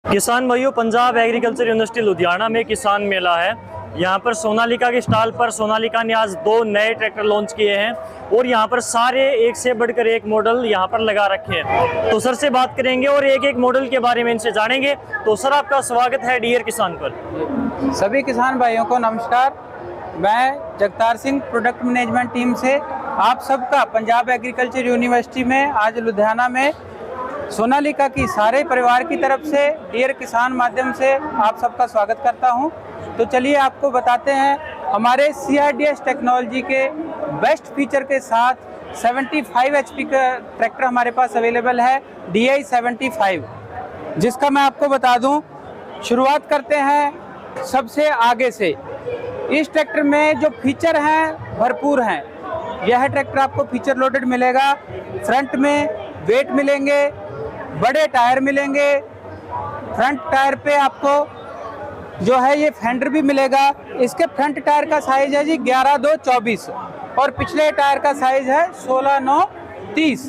किसान भाइयों, Punjab agriculture university Ludhiana में किसान मेला है। यहाँ पर सोनालिका के स्टॉल पर सोनालिका ने आज 2 नए ट्रैक्टर लॉन्च किए हैं और यहाँ पर सारे एक से बढ़कर एक मॉडल यहाँ पर लगा रखे हैं। तो सर से बात करेंगे और एक एक मॉडल के बारे में इनसे जानेंगे। तो सर, आपका स्वागत है डियर किसान पर। सभी किसान भाइयों को नमस्कार। मैं Jagtar Singh, product management team से आप सबका पंजाब एग्रीकल्चर यूनिवर्सिटी में आज लुधियाना में सोनालिका की सारे परिवार की तरफ से डियर किसान माध्यम से आप सबका स्वागत करता हूं। तो चलिए आपको बताते हैं हमारे CRDS टेक्नोलॉजी के बेस्ट फीचर के साथ 75 HP का ट्रैक्टर हमारे पास अवेलेबल है, DI 75, जिसका मैं आपको बता दूं। शुरुआत करते हैं सबसे आगे से। इस ट्रैक्टर में जो फीचर हैं भरपूर हैं। यह ट्रैक्टर आपको फीचर लोडेड मिलेगा। फ्रंट में वेट मिलेंगे, बड़े टायर मिलेंगे। फ्रंट टायर पे आपको जो है ये फेंडर भी मिलेगा। इसके फ्रंट टायर का साइज है जी 11/2/24 और पिछले टायर का साइज है 16/9/30।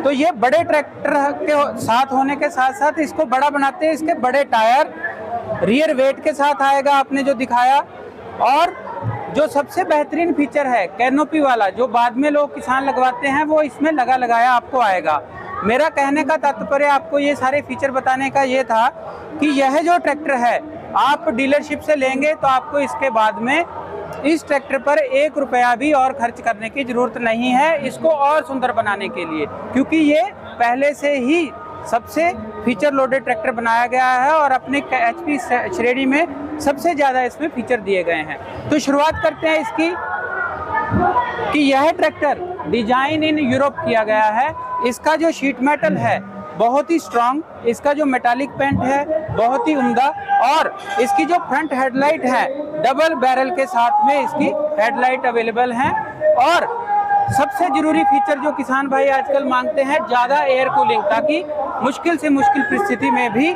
तो ये बड़े ट्रैक्टर के साथ होने के साथ साथ इसको बड़ा बनाते हैं। इसके बड़े टायर रियर वेट के साथ आएगा, आपने जो दिखाया। और जो सबसे बेहतरीन फीचर है कैनोपी वाला, जो बाद में लोग किसान लगवाते हैं, वो इसमें लगाया आपको आएगा। मेरा कहने का तात्पर्य आपको ये सारे फीचर बताने का ये था कि यह जो ट्रैक्टर है आप डीलरशिप से लेंगे तो आपको इसके बाद में इस ट्रैक्टर पर 1 रुपया भी और खर्च करने की ज़रूरत नहीं है इसको और सुंदर बनाने के लिए, क्योंकि ये पहले से ही सबसे फीचर लोडेड ट्रैक्टर बनाया गया है और अपने HP श्रेणी में सबसे ज़्यादा इसमें फीचर दिए गए हैं। तो शुरुआत करते हैं इसकी कि यह ट्रैक्टर डिजाइन इन यूरोप किया गया है। इसका जो शीट मेटल है बहुत ही स्ट्रांग, इसका जो मेटालिक पेंट है बहुत ही उम्दा, और इसकी जो फ्रंट हेडलाइट है डबल बैरल के साथ में इसकी हेडलाइट अवेलेबल है। और सबसे जरूरी फीचर जो किसान भाई आजकल मांगते हैं, ज़्यादा एयर कूलिंग, ताकि मुश्किल से मुश्किल परिस्थिति में भी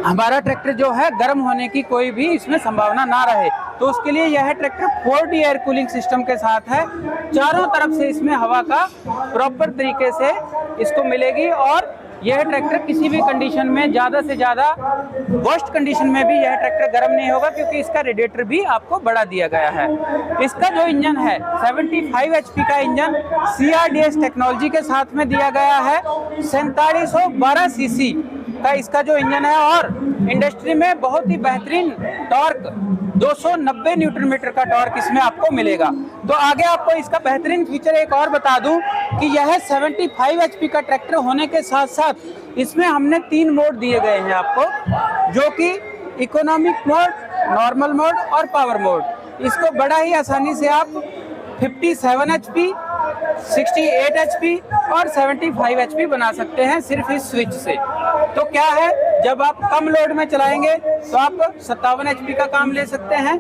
हमारा ट्रैक्टर जो है गर्म होने की कोई भी इसमें संभावना ना रहे। तो उसके लिए यह tractor 4D air cooling system के साथ है। चारों तरफ से इसमें हवा का प्रॉपर तरीके से इसको मिलेगी और यह ट्रैक्टर किसी भी कंडीशन में, ज़्यादा से ज़्यादा वर्स्ट कंडीशन में भी यह ट्रैक्टर गर्म नहीं होगा, क्योंकि इसका रेडिएटर भी आपको बड़ा दिया गया है। इसका जो इंजन है 75 HP का इंजन CRDS टेक्नोलॉजी के साथ में दिया गया है। 4712 cc का इसका जो इंजन है और इंडस्ट्री में बहुत ही बेहतरीन टॉर्क 290 न्यूटन मीटर का टॉर्क इसमें आपको मिलेगा। तो आगे आपको इसका बेहतरीन फीचर एक और बता दूं कि यह 75 HP का ट्रैक्टर होने के साथ साथ इसमें हमने 3 मोड दिए गए हैं आपको, जो कि इकोनॉमिक मोड, नॉर्मल मोड और पावर मोड। इसको बड़ा ही आसानी से आप 57 HP, 68 HP और 75 HP बना सकते हैं सिर्फ इस स्विच से। तो क्या है, जब आप कम लोड में चलाएंगे तो आप 57 HP का काम ले सकते हैं।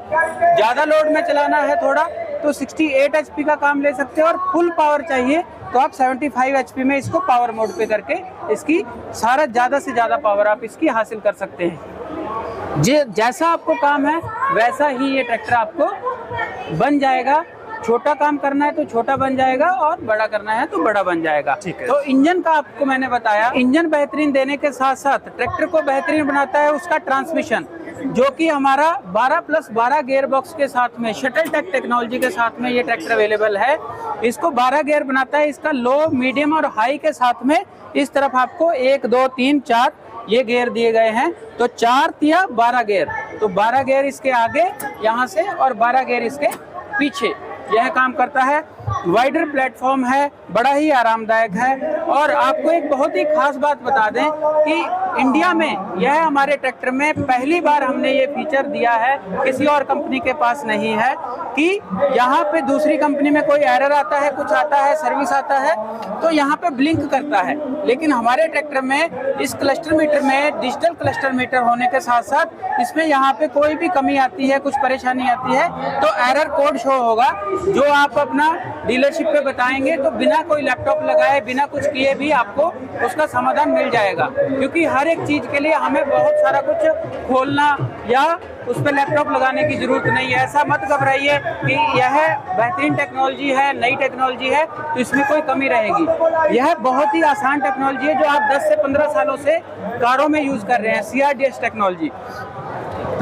ज़्यादा लोड में चलाना है थोड़ा तो 68 HP का काम ले सकते हैं। और फुल पावर चाहिए तो आप 75 HP में इसको पावर मोड पे करके इसकी सारा ज़्यादा से ज़्यादा पावर आप इसकी हासिल कर सकते हैं। जैसा आपको काम है वैसा ही ये ट्रैक्टर आपको बन जाएगा। छोटा काम करना है तो छोटा बन जाएगा और बड़ा करना है तो बड़ा बन जाएगा। तो इंजन का आपको मैंने बताया, इंजन बेहतरीन देने के साथ साथ ट्रैक्टर को बेहतरीन बनाता है उसका ट्रांसमिशन, जो कि हमारा 12+12 गियर बॉक्स के साथ में शटल टेक टेक्नोलॉजी के साथ में ये ट्रैक्टर अवेलेबल है। इसको 12 गियर बनाता है। इसका लो, मीडियम और हाई के साथ में इस तरफ आपको 1 2 3 4 ये गियर दिए गए हैं। तो 4 या 12 गियर, तो 12 गियर इसके आगे यहाँ से और 12 गियर इसके पीछे यह काम करता है। वाइडर प्लेटफॉर्म है, बड़ा ही आरामदायक है। और आपको एक बहुत ही खास बात बता दें कि इंडिया में यह हमारे ट्रैक्टर में पहली बार हमने ये फीचर दिया है, किसी और कंपनी के पास नहीं है, कि यहाँ पे दूसरी कंपनी में कोई एरर आता है, कुछ आता है, सर्विस आता है तो यहाँ पे ब्लिंक करता है। लेकिन हमारे ट्रैक्टर में इस क्लस्टर मीटर में डिजिटल क्लस्टर मीटर होने के साथ साथ इसमें यहाँ पे कोई भी कमी आती है, कुछ परेशानी आती है तो एरर कोड शो होगा, जो आप अपना डीलरशिप पे बताएंगे तो बिना कोई लैपटॉप लगाए, बिना कुछ किए भी आपको उसका समाधान मिल जाएगा। क्योंकि हर एक चीज़ के लिए हमें बहुत सारा कुछ खोलना या उस पर लैपटॉप लगाने की जरूरत नहीं है। ऐसा मत घबराइए कि यह बेहतरीन टेक्नोलॉजी है, नई टेक्नोलॉजी है तो इसमें कोई कमी रहेगी। यह बहुत ही आसान टेक्नोलॉजी है जो आप 10 से 15 सालों से कारों में यूज़ कर रहे हैं, CRDS टेक्नोलॉजी।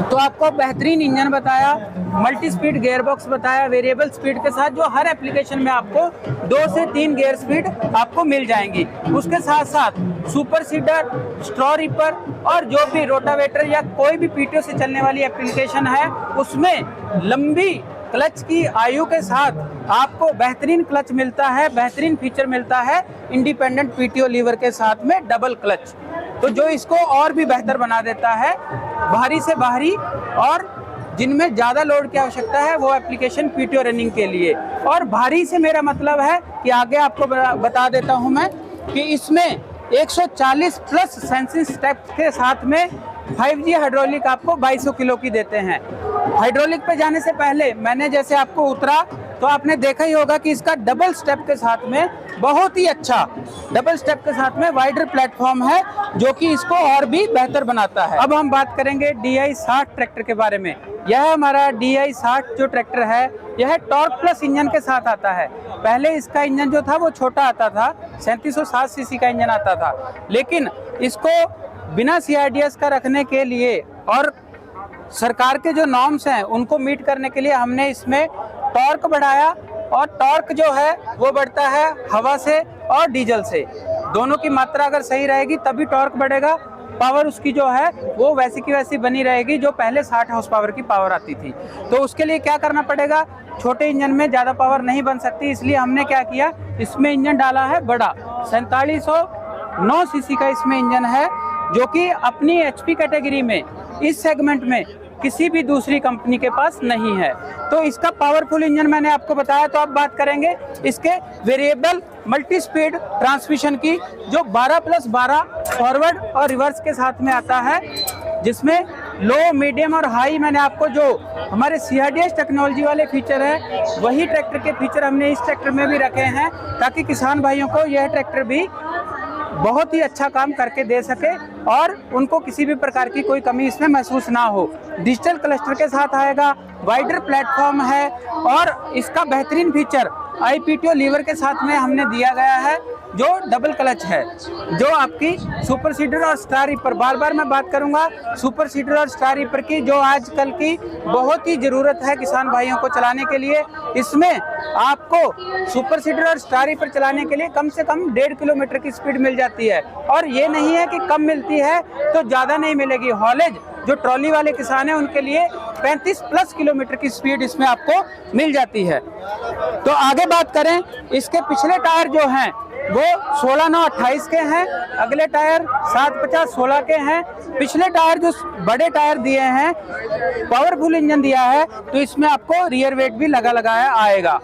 तो आपको बेहतरीन इंजन बताया, मल्टी स्पीड गियर बॉक्स बताया, वेरिएबल स्पीड के साथ जो हर एप्लीकेशन में आपको 2 से 3 गियर स्पीड आपको मिल जाएंगी। उसके साथ साथ सुपर सीडर, स्ट्रॉ रीपर और जो भी रोटावेटर या कोई भी पीटीओ से चलने वाली एप्लीकेशन है उसमें लंबी क्लच की आयु के साथ आपको बेहतरीन क्लच मिलता है, बेहतरीन फीचर मिलता है इंडिपेंडेंट पीटीओ लीवर के साथ में डबल क्लच, तो जो इसको और भी बेहतर बना देता है। भारी से भारी और जिनमें ज़्यादा लोड की आवश्यकता है वो एप्लीकेशन पीटीओ रनिंग के लिए। और भारी से मेरा मतलब है कि आगे आपको बता देता हूं मैं कि इसमें 140 प्लस सेंसिंग स्टेप्स के साथ में 5G हाइड्रोलिक आपको 2200 किलो की देते हैं। हाइड्रोलिक पे जाने से पहले मैंने जैसे आपको उतरा तो आपने देखा ही होगा कि इसका डबल स्टेप के साथ में बहुत ही अच्छा डबल स्टेप के साथ में वाइडर प्लेटफॉर्म है जो कि इसको और भी बेहतर बनाता है। अब हम बात करेंगे DI60 ट्रैक्टर के बारे में। यह हमारा DI60 जो ट्रैक्टर है यह टॉर्क प्लस इंजन के साथ आता है। पहले इसका इंजन जो था वो छोटा आता था, 3760 सीसी का इंजन आता था, लेकिन इसको बिना CRDS का रखने के लिए और सरकार के जो नॉर्म्स हैं उनको मीट करने के लिए हमने इसमें टॉर्क बढ़ाया। और टॉर्क जो है वो बढ़ता है हवा से और डीजल से, दोनों की मात्रा अगर सही रहेगी तभी टॉर्क बढ़ेगा। पावर उसकी जो है वो वैसी की वैसी बनी रहेगी जो पहले 60 हाउस पावर की पावर आती थी। तो उसके लिए क्या करना पड़ेगा, छोटे इंजन में ज़्यादा पावर नहीं बन सकती, इसलिए हमने क्या किया, इसमें इंजन डाला है बड़ा 4709 सीसी का इसमें इंजन है जो कि अपनी HP कैटेगरी में इस सेगमेंट में किसी भी दूसरी कंपनी के पास नहीं है। तो इसका पावरफुल इंजन मैंने आपको बताया। तो अब बात करेंगे इसके वेरिएबल मल्टी स्पीड ट्रांसमिशन की जो 12+12 फॉरवर्ड और रिवर्स के साथ में आता है, जिसमें लो, मीडियम और हाई मैंने आपको जो हमारे CRDS टेक्नोलॉजी वाले फीचर है वही ट्रैक्टर के फीचर हमने इस ट्रैक्टर में भी रखे हैं ताकि किसान भाइयों को यह ट्रैक्टर भी बहुत ही अच्छा काम करके दे सके और उनको किसी भी प्रकार की कोई कमी इसमें महसूस ना हो। डिजिटल क्लस्टर के साथ आएगा, वाइडर प्लेटफॉर्म है और इसका बेहतरीन फीचर IPTO लीवर के साथ में हमने दिया गया है जो डबल क्लच है, जो आपकी सुपर सीडर और स्टार रीपर, बार बार मैं बात करूंगा सुपर सीडर और स्टार रीपर की, जो आजकल की बहुत ही ज़रूरत है किसान भाइयों को चलाने के लिए। इसमें आपको सुपर सीडर और स्टार रीपर चलाने के लिए कम से कम 1.5 किलोमीटर की स्पीड मिल जाती है। और ये नहीं है कि कम मिलती है तो ज़्यादा नहीं मिलेगी। हॉलेज जो ट्रॉली वाले किसान हैं उनके लिए 35 प्लस किलोमीटर की स्पीड इसमें आपको मिल जाती है। तो आगे बात करें, इसके पिछले टायर जो हैं वो 16/9/28 के हैं, अगले टायर 7/50/16 के हैं। पिछले टायर जो बड़े टायर दिए हैं, पावरफुल इंजन दिया है, तो इसमें आपको रियर वेट भी लगाया आएगा।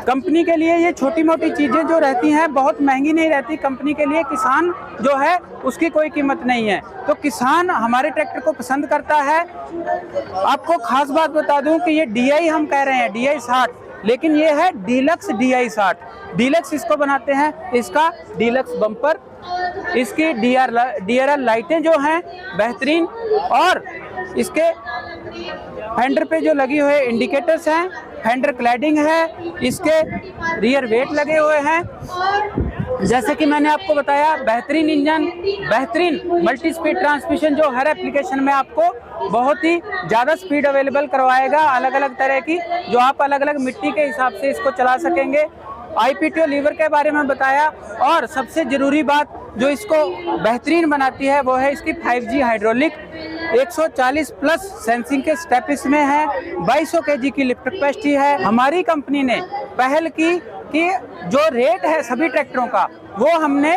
कंपनी के लिए ये छोटी मोटी चीज़ें जो रहती हैं बहुत महंगी नहीं रहती। कंपनी के लिए किसान जो है उसकी कोई कीमत नहीं है, तो किसान हमारे ट्रैक्टर को पसंद करता है। आपको खास बात बता दूं कि ये DI हम कह रहे हैं DI60, लेकिन ये है डीलक्स DI60। डीलक्स इसको बनाते हैं, इसका डीलक्स बम्पर, इसकी DRL लाइटें जो हैं बेहतरीन, और इसके फेंडर पे जो लगी हुए इंडिकेटर्स हैं, फेंडर क्लैडिंग है, इसके रियर वेट लगे हुए हैं। जैसे कि मैंने आपको बताया, बेहतरीन इंजन, बेहतरीन मल्टी स्पीड ट्रांसमिशन जो हर एप्लीकेशन में आपको बहुत ही ज़्यादा स्पीड अवेलेबल करवाएगा, अलग अलग तरह की, जो आप अलग अलग मिट्टी के हिसाब से इसको चला सकेंगे। IPTO लीवर के बारे में बताया, और सबसे ज़रूरी बात जो इसको बेहतरीन बनाती है वो है इसकी 5G हाइड्रोलिक। 140 प्लस सेंसिंग के स्टेप इसमें है, 2200 kg की लिफ्ट कैपेसिटी है। हमारी कंपनी ने पहल की कि जो रेट है सभी ट्रैक्टरों का वो हमने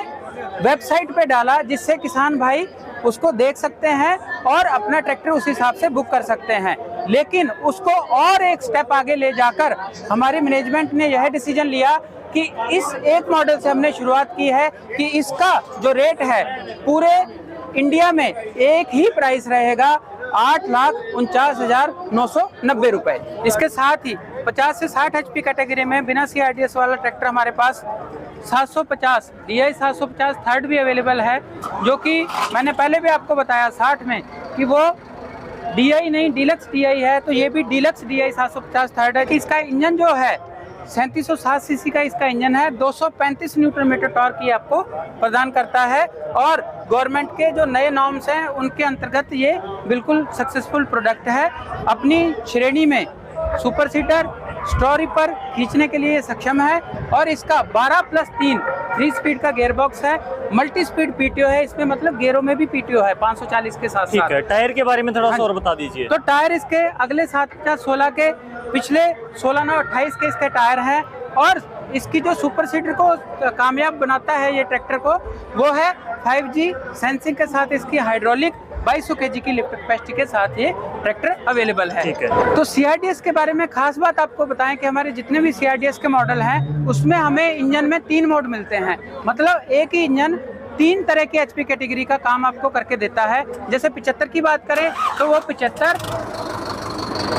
वेबसाइट पे डाला, जिससे किसान भाई उसको देख सकते हैं और अपना ट्रैक्टर उस हिसाब से बुक कर सकते हैं। लेकिन उसको और एक स्टेप आगे ले जाकर हमारी मैनेजमेंट ने यह डिसीजन लिया कि इस एक मॉडल से हमने शुरुआत की है कि इसका जो रेट है पूरे इंडिया में एक ही प्राइस रहेगा, 8,49,990 रुपए। इसके साथ ही 50 से 60 HP कैटेगरी में बिना CRDS वाला ट्रैक्टर हमारे पास 750 DI 750 थर्ड भी अवेलेबल है, जो कि मैंने पहले भी आपको बताया 60 में कि वो DI नहीं डीलक्स DI है, तो ये भी डीलक्स DI 750 थर्ड है। इसका इंजन जो है 3760 सीसी का इसका इंजन है, 235 न्यूटन मीटर टॉर्क ये आपको प्रदान करता है और गवर्नमेंट के जो नए नॉर्म्स हैं उनके अंतर्गत ये बिल्कुल सक्सेसफुल प्रोडक्ट है। अपनी श्रेणी में सुपर सीटर स्ट्रॉ रिपर खींचने के लिए सक्षम है और इसका 12+3 3 स्पीड का गियर बॉक्स है, मल्टी स्पीड PTO है, इसमें मतलब गियरों में भी PTO है 540 के साथ ठीक साथ। है, टायर के बारे में थोड़ा सा और बता दीजिए। तो टायर इसके अगले 7/16 के, पिछले 16/9/28 के इसके टायर हैं और इसकी जो सुपर सीटर को कामयाब बनाता है ये ट्रैक्टर को, वो है 5G सेंसिंग के साथ इसकी हाइड्रोलिक 2200 kg की लिफ्ट कैपेसिटी के साथ ये ट्रैक्टर अवेलेबल है। ठीक है। तो CRDS के बारे में खास बात आपको बताएं कि हमारे जितने भी CRDS के मॉडल हैं उसमें हमें इंजन में 3 मोड मिलते हैं, मतलब एक ही इंजन 3 तरह की HP कैटेगरी का काम आपको करके देता है। जैसे 75 की बात करें तो वो 75,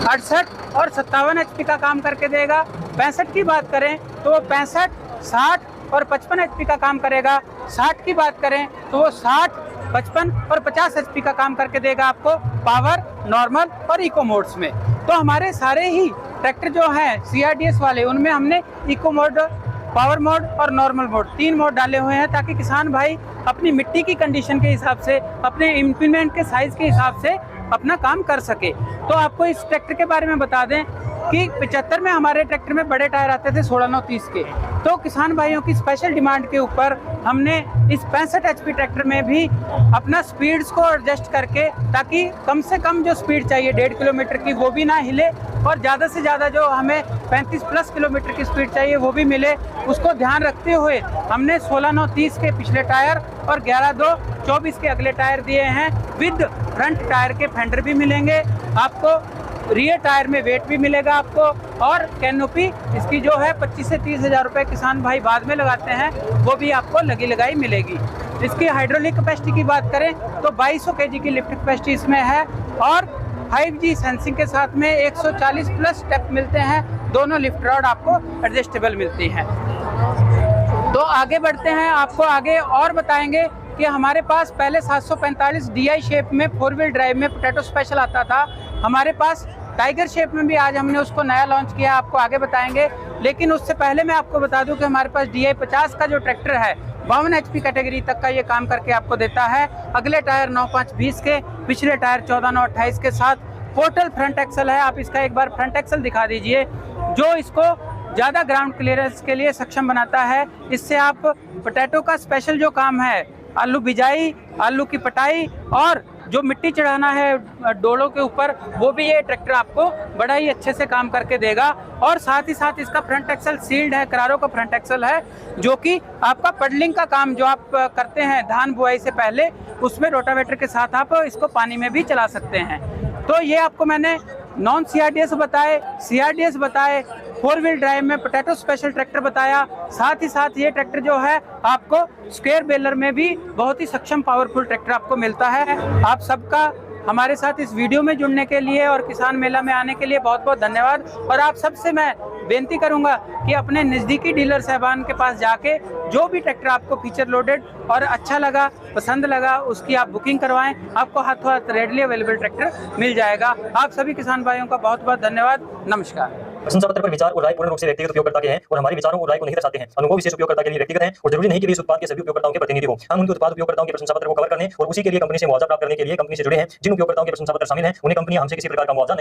68 और 57 HP का काम करके देगा। 65 की बात करें तो वो 65, 60 और 55 HP का काम करेगा। 60 की बात करें तो वो 60, 55 और 50 HP का काम करके देगा आपको पावर, नॉर्मल और इको मोड्स में। तो हमारे सारे ही ट्रैक्टर जो हैं CRDS वाले, उनमें हमने इको मोड, पावर मोड और नॉर्मल मोड 3 मोड डाले हुए हैं, ताकि किसान भाई अपनी मिट्टी की कंडीशन के हिसाब से, अपने इम्प्लीमेंट के साइज के हिसाब से अपना काम कर सके। तो आपको इस ट्रैक्टर के बारे में बता दें कि 75 में हमारे ट्रैक्टर में बड़े टायर आते थे 16/9/30 के, तो किसान भाइयों की स्पेशल डिमांड के ऊपर हमने इस 65 HP ट्रैक्टर में भी अपना स्पीड्स को एडजस्ट करके, ताकि कम से कम जो स्पीड चाहिए 1.5 किलोमीटर की वो भी ना हिले और ज़्यादा से ज़्यादा जो हमें 35+ किलोमीटर की स्पीड चाहिए वो भी मिले, उसको ध्यान रखते हुए हमने 16/9/30 के पिछले टायर और 11/2/24 के अगले टायर दिए हैं। विद फ्रंट टायर के फेंडर भी मिलेंगे आपको, रियर टायर में वेट भी मिलेगा आपको, और कैनोपी इसकी जो है 25 से 30 हज़ार रुपये किसान भाई बाद में लगाते हैं, वो भी आपको लगी लगाई मिलेगी। इसकी हाइड्रोलिक कैपेसिटी की बात करें तो 2200 kg की लिफ्ट कैपेसिटी इसमें है और 5G सेंसिंग के साथ में 140+ स्टेप मिलते हैं। दोनों लिफ्ट रॉड आपको एडजस्टेबल मिलती हैं। तो आगे बढ़ते हैं, आपको आगे और बताएंगे कि हमारे पास पहले 745 DI शेप में 4 व्हील ड्राइव में पोटैटो स्पेशल आता था, हमारे पास टाइगर शेप में भी आज हमने उसको नया लॉन्च किया, आपको आगे बताएंगे। लेकिन उससे पहले मैं आपको बता दूं कि हमारे पास DI 50 का जो ट्रैक्टर है 52 HP कैटेगरी तक का ये काम करके आपको देता है। अगले टायर 9/5/20 के, पिछले टायर 14/9/28 के साथ पोर्टल फ्रंट एक्सल है। आप इसका एक बार फ्रंट एक्सल दिखा दीजिए, जो इसको ज़्यादा ग्राउंड क्लियरेंस के लिए सक्षम बनाता है। इससे आप पोटैटो का स्पेशल जो काम है, आलू बिजाई, आलू की पटाई और जो मिट्टी चढ़ाना है डोलों के ऊपर, वो भी ये ट्रैक्टर आपको बड़ा ही अच्छे से काम करके देगा। और साथ ही साथ इसका फ्रंट एक्सल सील्ड है, करारो का फ्रंट एक्सल है, जो कि आपका पडलिंग का काम जो आप करते हैं धान बुआई से पहले, उसमें रोटावेटर के साथ आप इसको पानी में भी चला सकते हैं। तो ये आपको मैंने नॉन CRDS बताए, CRDS बताए, 4 व्हील ड्राइव में पोटैटो स्पेशल ट्रैक्टर बताया। साथ ही साथ ये ट्रैक्टर जो है आपको स्क्वायर बेलर में भी बहुत ही सक्षम पावरफुल ट्रैक्टर आपको मिलता है। आप सबका हमारे साथ इस वीडियो में जुड़ने के लिए और किसान मेला में आने के लिए बहुत बहुत धन्यवाद। और आप सबसे मैं बेनती करूंगा कि अपने नज़दीकी डीलर साहबान के पास जाके जो भी ट्रैक्टर आपको फीचर लोडेड और अच्छा लगा, पसंद लगा, उसकी आप बुकिंग करवाएं। आपको हाथों हाथ रेडली अवेलेबल ट्रैक्टर मिल जाएगा। आप सभी किसान भाइयों का बहुत बहुत धन्यवाद। नमस्कार। प्रशंसा पत्र पर विचार और राय पूर्ण रूप से व्यक्तिगत उपयोगकर्ता के हैं और हमारे विचारों और राय को नहीं दर्शाते हैं। अनुभव विशेष उपयोगकर्ता के लिए व्यक्तिगत हैं और जरूरी नहीं कि वे इस उत्पाद के सभी उपयोगकर्ताओं के प्रतिनिधि हो। हम उनके उत्पाद उपयोगकर्ताओं के प्रशंसा पत्र को कवर करने और उसी के लिए कंपनी से मुआवजा प्राप्त करने के लिए कंपनी से जुड़े हैं। जिन उपयोगकर्ताओं के प्रशंसा पत्र शामिल हैं उन्हें कंपनी हमसे किसी प्रकार का मुआवजा